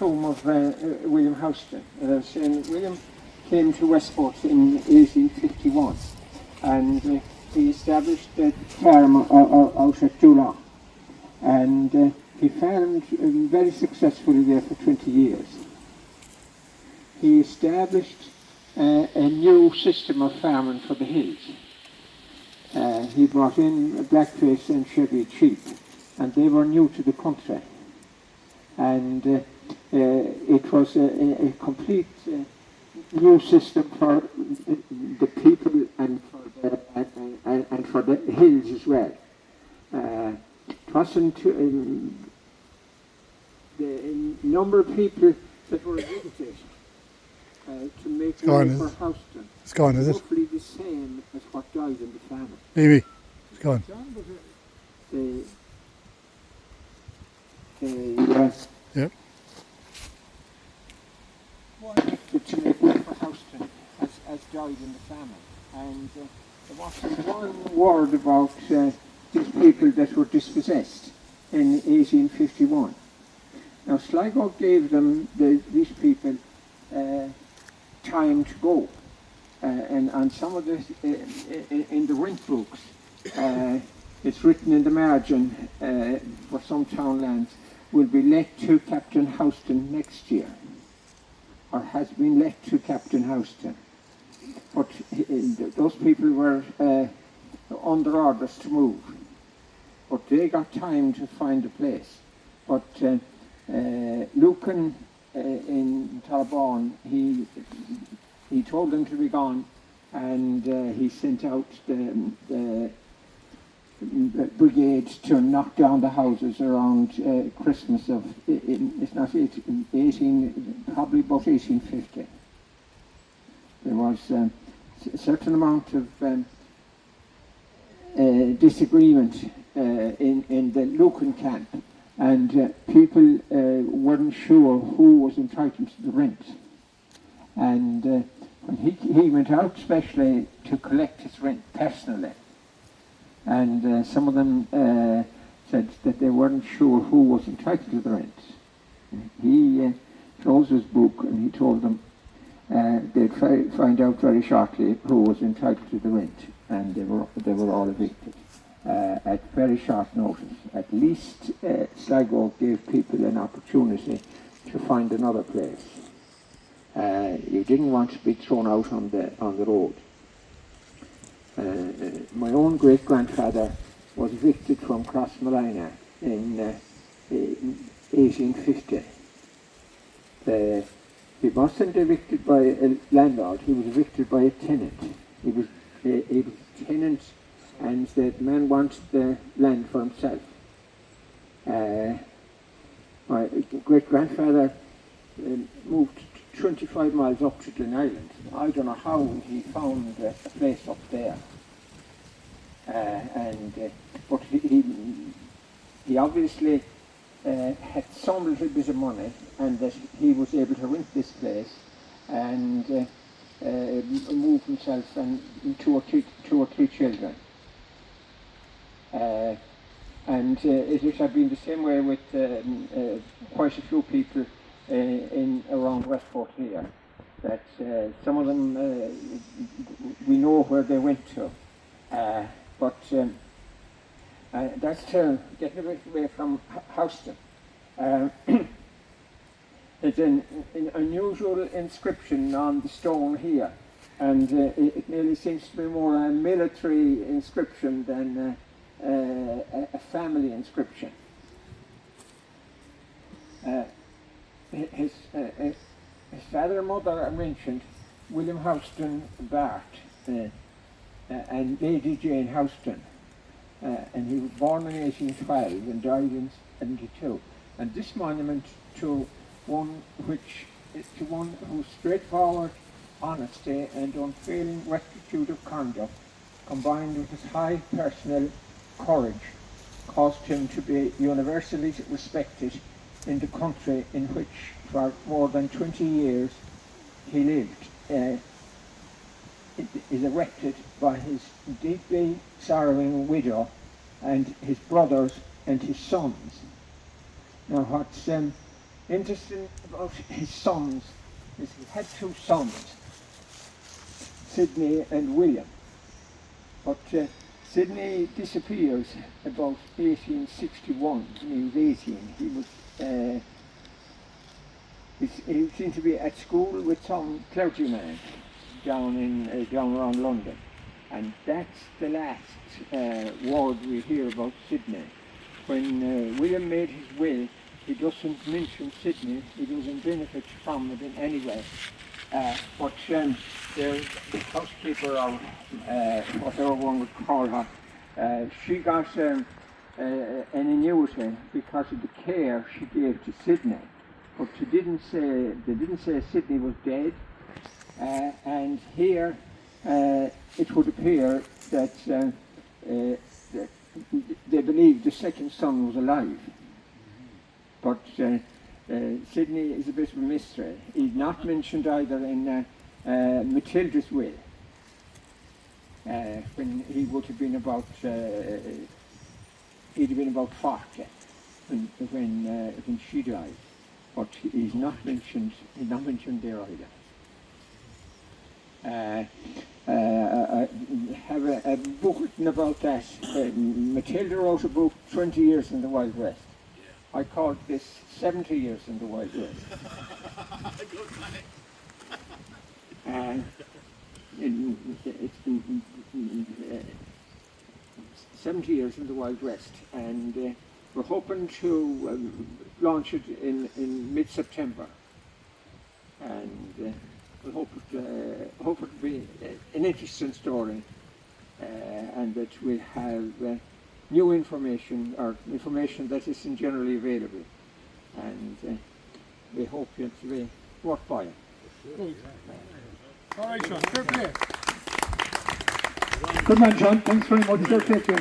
tomb of William Houston. William came to Westport in 1851, and he established the farm out at Dula, and he farmed very successfully there for 20 years. He established a new system of farming for the hills. He brought in blackface and Chevy sheep, and they were new to the country. And it was a complete new system for the people and for the hills as well. It wasn't the number of people that were visited to make way for Houston. It's gone, is it? Roughly the same as what died in the famine. Maybe. It's gone. John was Yep. to make way for Houston as died in the famine. And there wasn't one word about these people that were dispossessed in 1851. Now Sligo gave them, these people, time to go. And on some of the, in the rent books, it's written in the margin for some townlands, will be let to Captain Houston next year, or has been let to Captain Houston. But those people were under orders to move, but they got time to find a place. But Lucan in Tarbonne, he told them to be gone, and he sent out the brigade to knock down the houses around Christmas of, it's not 18, probably about 1850. There was a certain amount of disagreement in the Lucan camp, and people weren't sure who was entitled to the rent. And when he went out specially to collect his rent personally, and some of them said that they weren't sure who was entitled to the rent. He closed his book and he told them they'd find out very shortly who was entitled to the rent, and they were all evicted at very short notice. At least Sligo gave people an opportunity to find another place. You didn't want to be thrown out on the road. My own great-grandfather was evicted from Crossmolina in 1850. He wasn't evicted by a landlord, he was evicted by a tenant. He was a tenant, and the man wanted the land for himself. My great-grandfather moved 25 miles up to Glen Island. I don't know how he found a place up there. But he obviously had some little bit of money, and that he was able to rent this place and move himself and two or three children. And it had been the same way with quite a few people in around Westport here, that some of them we know where they went to, but that's getting a bit away from Houston. There's an unusual inscription on the stone here, and it nearly seems to be more a military inscription than a family inscription. His father and mother are mentioned, William Houston Bart and Lady Jane Houston, and he was born in 1812 and died in 72. And this monument to one whose straightforward honesty and unfailing rectitude of conduct, combined with his high personal courage, caused him to be universally respected in the country in which for more than 20 years he lived. It is erected by his deeply sorrowing widow and his brothers and his sons. Now what's interesting about his sons is he had two sons, Sidney and William. But Sidney disappears about 1861 when he was 18. He seemed to be at school with some clergyman down around London. And that's the last word we hear about Sidney. When William made his will, he doesn't mention Sidney, he doesn't benefit from it in any way. But the housekeeper, or whatever one would call her, she got an annuity because of the care she gave to Sidney. But they didn't say Sidney was dead. And here it would appear that they believed the second son was alive. But Sidney is a bit of a mystery. He's not mentioned either in Matilda's will, when he would have been about, he'd have been about 40 when she died. But he's not mentioned there either. I have a book written about that. Matilda wrote a book, 20 Years in the Wild West. I called this 70 Years in the Wild West. It's been 70 Years in the Wild West, and we're hoping to launch it in mid-September, and we hope it will be an interesting story, and that we'll have new information, or information that isn't generally available, and we hope it to be worthwhile. Good. All right, Sean. Fair play. Good man, John. Thanks very much. Fair play to you.